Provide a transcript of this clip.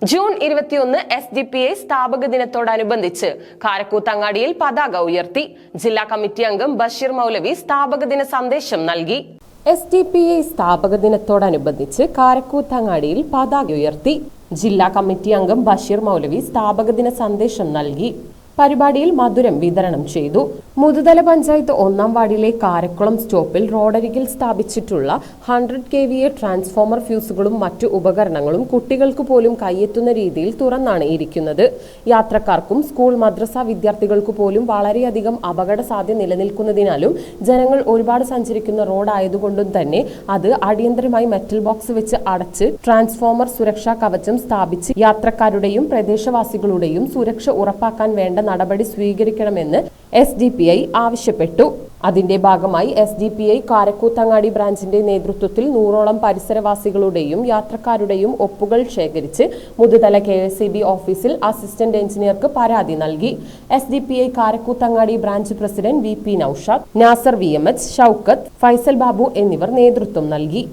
June 21 SDPI സ്ഥാപക ദിനത്തോടനുബന്ധിച്ച് കാരക്കൂത്തങ്ങാടിയിൽ പതാക ഉയർത്തി. ജില്ലാ കമ്മിറ്റി അംഗം ബഷീർ മൗലവി സ്ഥാപക ദിന സന്ദേശം നൽകി. SDPI സ്ഥാപക ദിനത്തോടനുബന്ധിച്ച് കാരക്കൂത്തങ്ങാടിയിൽ പതാക ഉയർത്തി. ജില്ലാ കമ്മിറ്റി അംഗം ബഷീർ മൗലവി സ്ഥാപക ദിന സന്ദേശം നൽകി. പരിപാടിയിൽ മധുരം വിതരണം ചെയ്തു. മുതുതല പഞ്ചായത്ത് 1-ാം വാർഡിലെ കാരക്കുളം സ്റ്റോപ്പിൽ റോഡരികിൽ സ്ഥാപിച്ചിട്ടുള്ള 100 kVA ട്രാൻസ്ഫോമർ ഫ്യൂസുകളും മറ്റു ഉപകരണങ്ങളും കുട്ടികൾക്ക് പോലും കൈയെത്തുന്ന രീതിയിൽ തുറന്നാണ് ഇരിക്കുന്നത്. യാത്രക്കാർക്കും സ്കൂൾ മദ്രസ വിദ്യാർത്ഥികൾക്ക് പോലും വളരെയധികം അപകട സാധ്യത നിലനിൽക്കുന്നതിനാലും ജനങ്ങൾ ഒരുപാട് സഞ്ചരിക്കുന്ന റോഡായതുകൊണ്ടും തന്നെ അത് അടിയന്തരമായി മെറ്റൽ ബോക്സ് വെച്ച് അടച്ച് ട്രാൻസ്ഫോമർ സുരക്ഷാ കവചം സ്ഥാപിച്ച് യാത്രക്കാരുടെയും പ്രദേശവാസികളുടെയും സുരക്ഷ ഉറപ്പാക്കാൻ വേണ്ട നടപടി സ്വീകരിക്കണമെന്ന് SDPI ആവശ്യപ്പെട്ടു. അതിന്റെ ഭാഗമായി SDPI കാരക്കൂത്തങ്ങാടി ബ്രാഞ്ചിന്റെ നേതൃത്വത്തിൽ 100ഓളം പരിസരവാസികളുടെയും യാത്രക്കാരുടെയും ഒപ്പുകൾ ശേഖരിച്ച് മുതുതല KSEB ഓഫീസിൽ അസിസ്റ്റന്റ് എഞ്ചിനീയർക്ക് പരാതി നൽകി. SDPI Karakkoothangadi branch president VP Noushad, Nasar VMH, Shoukath, Faisal Babu എന്നിവർ നേതൃത്വം നൽകി.